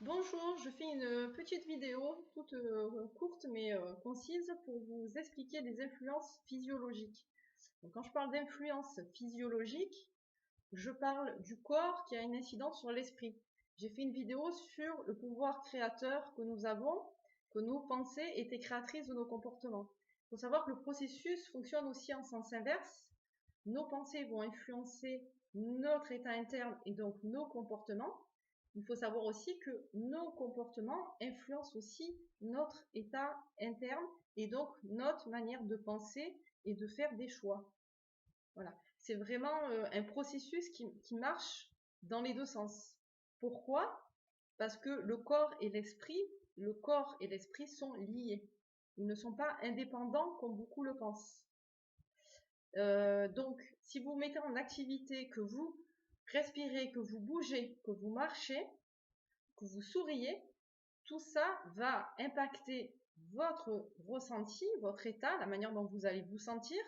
Bonjour, je fais une petite vidéo toute courte mais concise pour vous expliquer des influences physiologiques. Donc, quand je parle d'influence physiologique, je parle du corps qui a une incidence sur l'esprit. J'ai fait une vidéo sur le pouvoir créateur que nous avons, que nos pensées étaient créatrices de nos comportements. Il faut savoir que le processus fonctionne aussi en sens inverse. Nos pensées vont influencer notre état interne et donc nos comportements. Il faut savoir aussi que nos comportements influencent aussi notre état interne et donc notre manière de penser et de faire des choix. Voilà, c'est vraiment un processus qui marche dans les deux sens. Pourquoi? Parce que le corps et l'esprit sont liés. Ils ne sont pas indépendants comme beaucoup le pensent. Donc, si vous mettez en activité, que vous respirez, que vous bougez, que vous marchez, que vous souriez, tout ça va impacter votre ressenti, votre état, la manière dont vous allez vous sentir,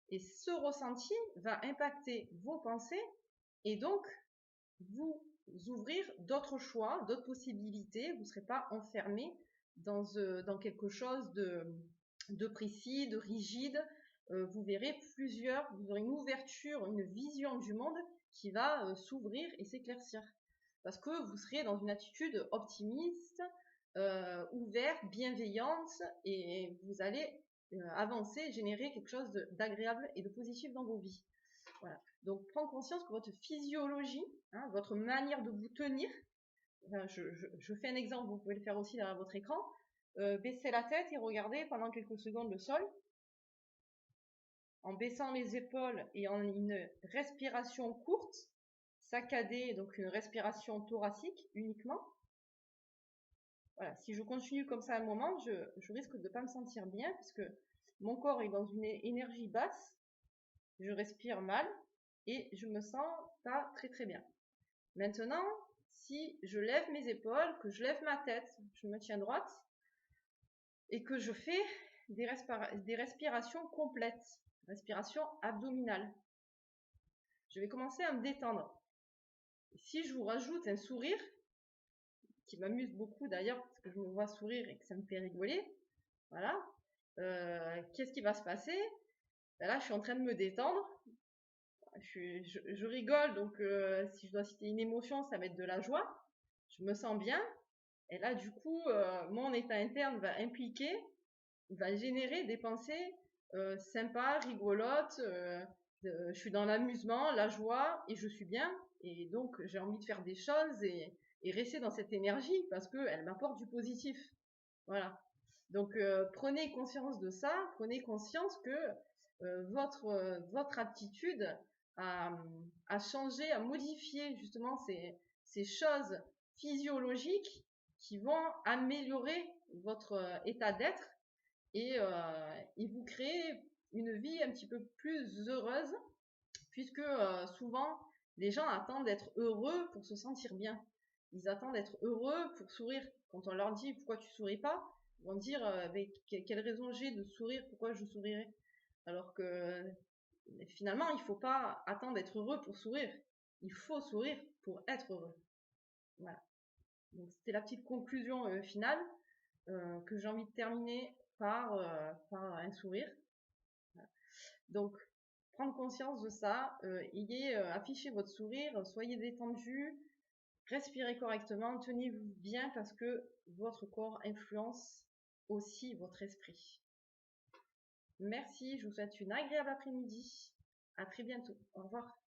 et ce ressenti va impacter vos pensées et donc vous ouvrir d'autres choix, d'autres possibilités. Vous ne serez pas enfermé dans quelque chose de précis, de rigide. Vous verrez vous aurez une ouverture, une vision du monde qui va s'ouvrir et s'éclaircir. Parce que vous serez dans une attitude optimiste, ouverte, bienveillante, et vous allez avancer, générer quelque chose d'agréable et de positif dans vos vies. Voilà. Donc, prendre conscience que votre physiologie, votre manière de vous tenir, je fais un exemple, vous pouvez le faire aussi derrière votre écran, baissez la tête et regardez pendant quelques secondes le sol, en baissant les épaules et en une respiration courte, saccadée, donc une respiration thoracique uniquement. Voilà, si je continue comme ça un moment, je risque de ne pas me sentir bien, parce que mon corps est dans une énergie basse, je respire mal, et je me sens pas très très bien. Maintenant, si je lève mes épaules, que je lève ma tête, je me tiens droite, et que je fais des respirations complètes, respiration abdominale, je vais commencer à me détendre. Si je vous rajoute un sourire, qui m'amuse beaucoup d'ailleurs, parce que je me vois sourire et que ça me fait rigoler, voilà, qu'est-ce qui va se passer? Ben là, je suis en train de me détendre, je rigole, donc si je dois citer une émotion, ça va être de la joie, je me sens bien, et là du coup, mon état interne va générer des pensées sympas, rigolotes, je suis dans l'amusement, la joie, et je suis bien, et donc j'ai envie de faire des choses et rester dans cette énergie, parce qu'elle m'apporte du positif. Voilà. Donc prenez conscience de ça, prenez conscience que votre aptitude à changer, à modifier justement ces choses physiologiques qui vont améliorer votre état d'être et vous créer une vie un petit peu plus heureuse, puisque souvent les gens attendent d'être heureux pour se sentir bien. Ils attendent d'être heureux pour sourire. Quand on leur dit pourquoi tu souris pas, ils vont dire avec quelle raison j'ai de sourire, pourquoi je sourirais. Alors que finalement, il ne faut pas attendre d'être heureux pour sourire. Il faut sourire pour être heureux. Voilà. Donc c'était la petite conclusion finale que j'ai envie de terminer par un sourire. Voilà. Donc prendre conscience de ça, affichez votre sourire, soyez détendu, respirez correctement, tenez-vous bien, parce que votre corps influence aussi votre esprit. Merci, je vous souhaite une agréable après-midi. À très bientôt. Au revoir.